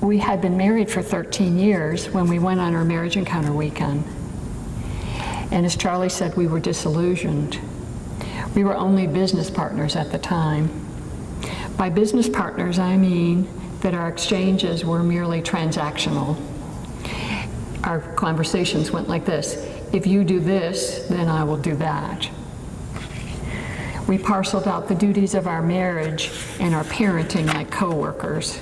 we had been married for 13 years when we went on our marriage encounter weekend. And as Charlie said, we were disillusioned. We were only business partners at the time. By business partners, I mean that our exchanges were merely transactional. Our conversations went like this: if you do this, then I will do that. We parceled out the duties of our marriage and our parenting like co-workers.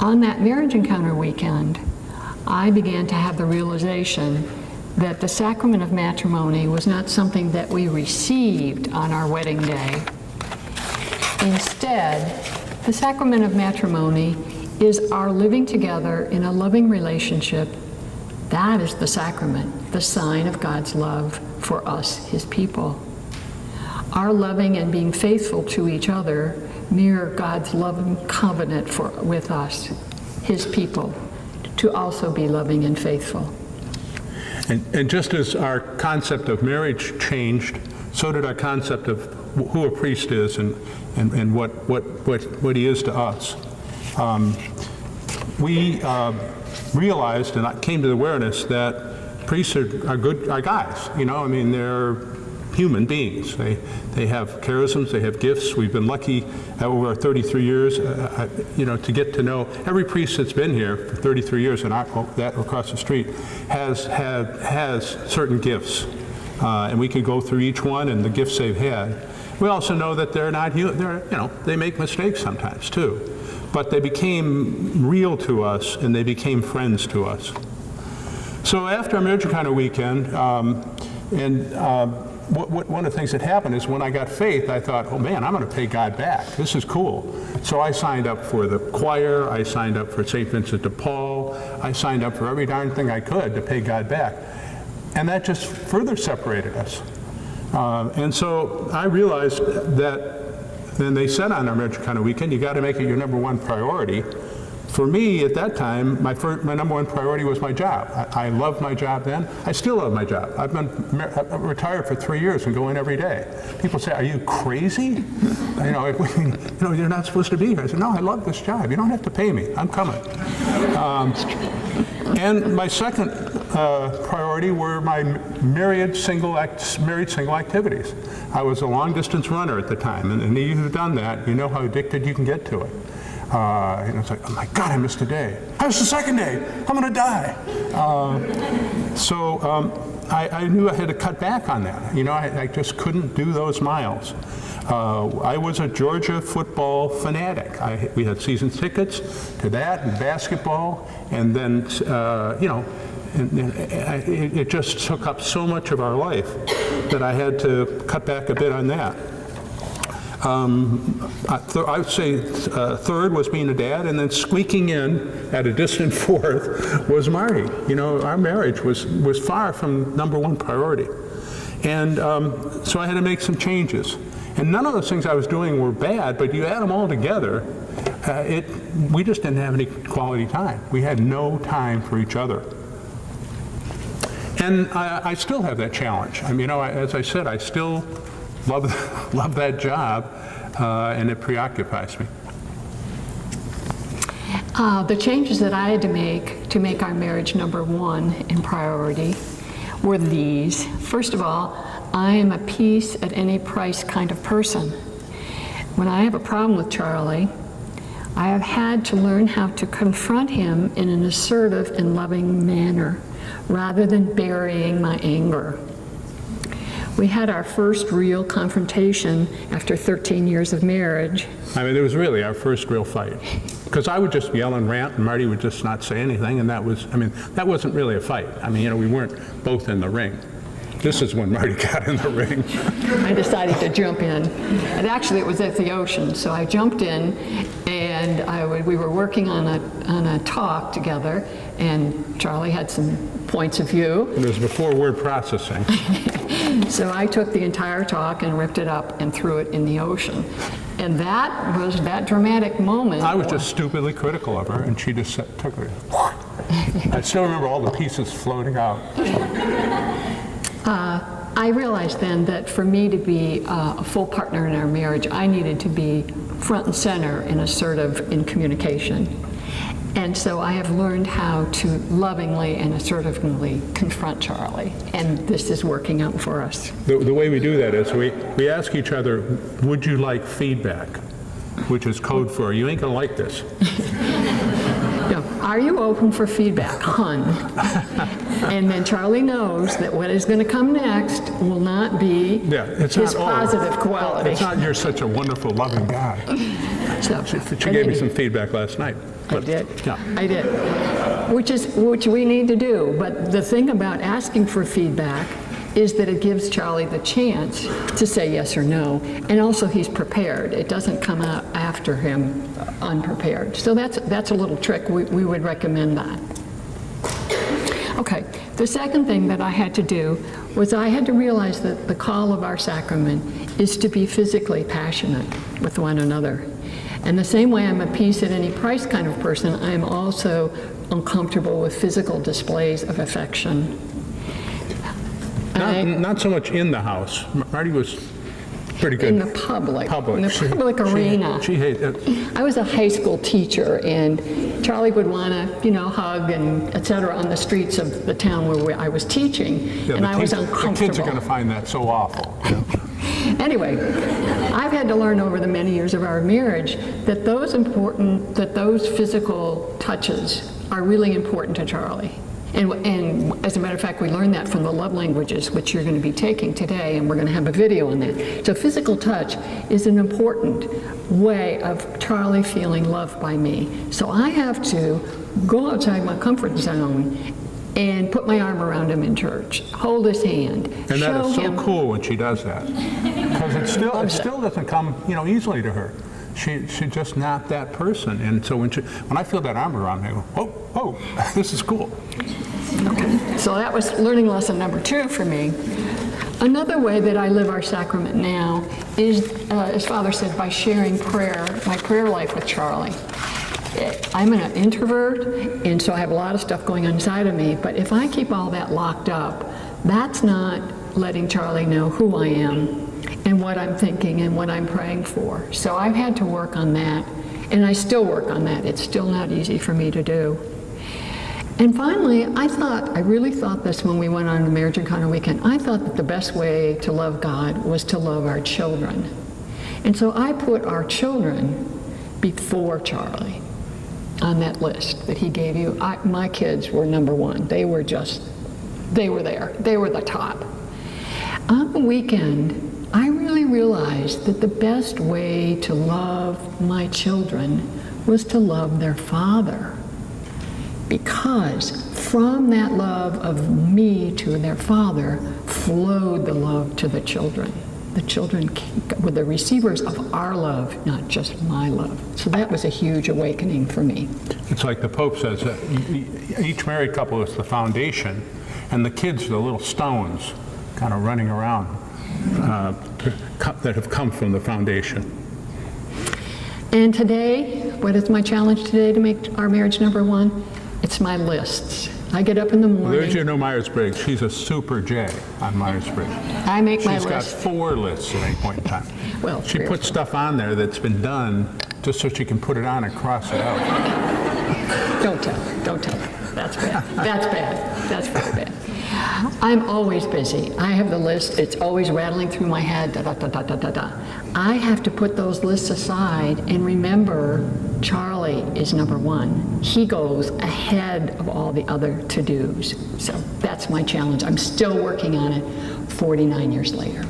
On that marriage encounter weekend, I began to have the realization that the sacrament of matrimony was not something that we received on our wedding day. Instead, the sacrament of matrimony is our living together in a loving relationship. That is the sacrament, the sign of God's love for us, His people. Our loving and being faithful to each other mirror God's loving covenant with us, His people, to also be loving and faithful. And just as our concept of marriage changed, so did our concept of who a priest is and what he is to us. We realized, and I came to the awareness, that priests are guys. You know, I mean, they're human beings. They have charisms, they have gifts. We've been lucky over our 33 years, to get to know every priest that's been here for 33 years, and that across the street has certain gifts, and we could go through each one and the gifts they've had. We also know that they're not human. They make mistakes sometimes too, but they became real to us and they became friends to us. So after our marriage encounter weekend, one of the things that happened is when I got faith, I thought, oh man, I'm going to pay God back. This is cool. So I signed up for the choir, I signed up for St. Vincent de Paul, I signed up for every darn thing I could to pay God back. And that just further separated us. And so I realized that, then they said on our marriage encounter weekend, you got to make it your number one priority. For me, at that time, my number one priority was my job. I loved my job then. I still love my job. I've been retired for 3 years and go in every day. People say, "Are you crazy? You're not supposed to be here." I said, "No, I love this job. You don't have to pay me. I'm coming." And my second priority were my married single activities. I was a long-distance runner at the time, and any of you who've done that, you know how addicted you can get to it. It's like, oh my God, I missed a day. I missed the second day. I'm going to die. I knew I had to cut back on that. I just couldn't do those miles. I was a Georgia football fanatic. We had season tickets to that and basketball, and then, it just took up so much of our life that I had to cut back a bit on that. I would say third was being a dad, and then squeaking in at a distant fourth was Marty. Our marriage was far from number one priority. And so I had to make some changes. And none of those things I was doing were bad, but you add them all together, we just didn't have any quality time. We had no time for each other. And I still have that challenge. As I said, I still love that job, and it preoccupies me. The changes that I had to make our marriage number one in priority were these. First of all, I am a peace at any price kind of person. When I have a problem with Charlie, I have had to learn how to confront him in an assertive and loving manner, rather than burying my anger. We had our first real confrontation after 13 years of marriage. It was really our first real fight. Because I would just yell and rant, and Marty would just not say anything, and that wasn't really a fight. We weren't both in the ring. This is when Marty got in the ring. I decided to jump in. And actually, it was at the ocean, so I jumped in, and we were working on a talk together, and Charlie had some points of view. It was before word processing. So I took the entire talk and ripped it up and threw it in the ocean. And that was that dramatic moment. I was just stupidly critical of her, and she just took it. I still remember all the pieces floating out. I realized then that for me to be a full partner in our marriage, I needed to be front and center and assertive in communication. And so I have learned how to lovingly and assertively confront Charlie, and this is working out for us. The way we do that is we ask each other, would you like feedback? Which is code for, you ain't gonna like this. No, are you open for feedback, hun? And then Charlie knows that what is going to come next will not be his positive quality. It's not, you're such a wonderful, loving guy. So, She gave me some feedback last night. I did. Yeah. I did. Which we need to do. But the thing about asking for feedback is that it gives Charlie the chance to say yes or no, and also he's prepared. It doesn't come out after him unprepared. So that's a little trick. We would recommend that. Okay, the second thing that I had to do was I had to realize that the call of our sacrament is to be physically passionate with one another. And the same way I'm a peace at any price kind of person, I'm also uncomfortable with physical displays of affection. Not so much in the house. Marty was pretty good. In the public arena. She hated it. I was a high school teacher, and Charlie would want to, hug and et cetera on the streets of the town where I was teaching, and I was uncomfortable. The kids are going to find that so awful. Anyway, I've had to learn over the many years of our marriage that those physical touches are really important to Charlie. And as a matter of fact, we learned that from the love languages, which you're going to be taking today, and we're going to have a video on that. So physical touch is an important way of Charlie feeling loved by me. So I have to go outside my comfort zone and put my arm around him in church, hold his hand, and that is so cool when she does that, because it still doesn't come easily to her. She's just not that person, and so when I feel that arm around me, I go, whoa, this is cool. Okay. So that was learning lesson number 2 for me. Another way that I live our sacrament now is, as Father said, by sharing my prayer life with Charlie. I'm an introvert, and so I have a lot of stuff going on inside of me, but if I keep all that locked up, that's not letting Charlie know who I am and what I'm thinking and what I'm praying for. So I've had to work on that, and I still work on that. It's still not easy for me to do. And finally, I really thought this when we went on the Marriage Encounter Weekend. I thought that the best way to love God was to love our children. And so I put our children before Charlie on that list that he gave you. My kids were number 1. They were there. They were the top. On the weekend, I really realized that the best way to love my children was to love their father. Because from that love of me to their father flowed the love to the children. The children were the receivers of our love, not just my love. So that was a huge awakening for me. It's like the Pope says, that each married couple is the foundation, and the kids are the little stones kind of running around that have come from the foundation. And today, what is my challenge today to make our marriage number 1? It's my lists. I get up in the morning. There's your new Myers-Briggs. She's a super J on Myers-Briggs. I make my list. She's got 4 lists at any point in time. Well, she puts stuff on there that's been done just so she can put it on and cross it out. Don't tell her. Don't tell her. That's bad. That's bad. That's very bad. I'm always busy. I have the list. It's always rattling through my head. Da, da, da, da, da, da, da. I have to put those lists aside and remember Charlie is number 1. He goes ahead of all the other to-dos. So that's my challenge. I'm still working on it 49 years later.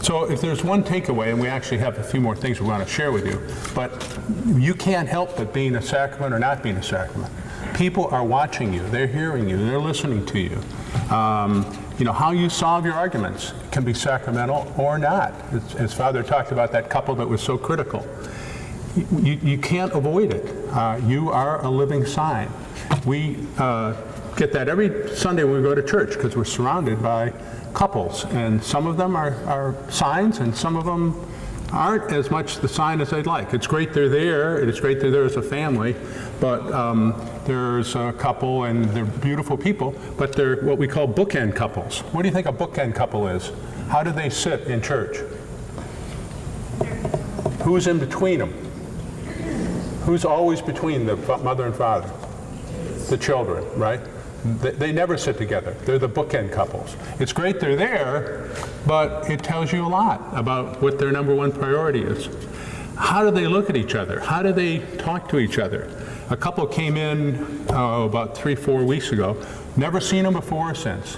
So if there's one takeaway, and we actually have a few more things we want to share with you, but you can't help but being a sacrament or not being a sacrament. People are watching you, they're hearing you, they're listening to you. How you solve your arguments can be sacramental or not. As Father talked about that couple that was so critical. You can't avoid it. You are a living sign. We get that every Sunday when we go to church because we're surrounded by couples, and some of them are signs and some of them aren't as much the sign as they'd like. It's great they're there, it's great they're there as a family, but there's a couple and they're beautiful people, but they're what we call bookend couples. What do you think a bookend couple is? How do they sit in church? Who's in between them? Who's always between the mother and father? The children, right? They never sit together. They're the bookend couples. It's great they're there, but it tells you a lot about what their number one priority is. How do they look at each other? How do they talk to each other? A couple came in about 3-4 weeks ago. Never seen them before or since.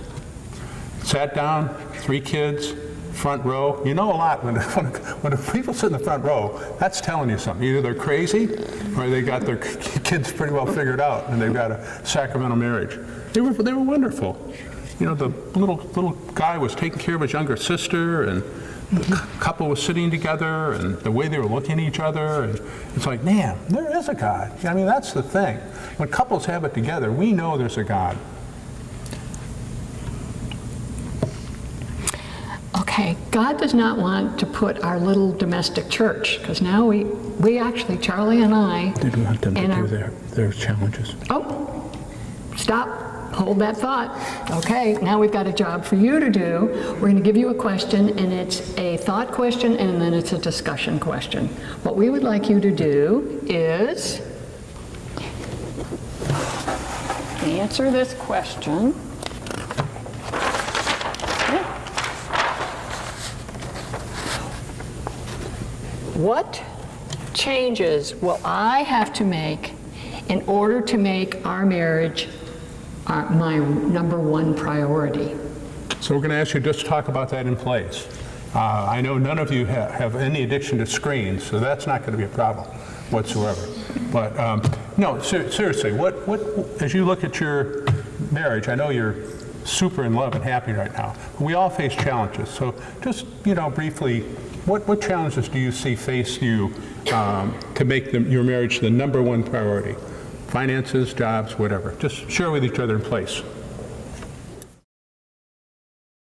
Sat down, 3 kids, front row. You know a lot when people sit in the front row, that's telling you something. Either they're crazy or they got their kids pretty well figured out and they've got a sacramental marriage. They were wonderful. You know, the little guy was taking care of his younger sister, and the couple was sitting together, and the way they were looking at each other, and it's like, man, there is a God. I mean, that's the thing. When couples have it together, we know there's a God. Okay, God does not want to put our little domestic church, because now we actually, Charlie and I... Did we want them to and do their challenges? Oh, stop. Hold that thought. Okay, now we've got a job for you to do. We're going to give you a question, and it's a thought question, and then it's a discussion question. What we would like you to do is answer this question. What changes will I have to make in order to make our marriage my number one priority? So we're going to ask you just to talk about that in place. I know none of you have any addiction to screens, so that's not going to be a problem whatsoever. But no, seriously, what as you look at your marriage, I know you're super in love and happy right now. We all face challenges, so just briefly, what challenges do you see face you to make your marriage the number one priority? Finances, jobs, whatever. Just share with each other in place.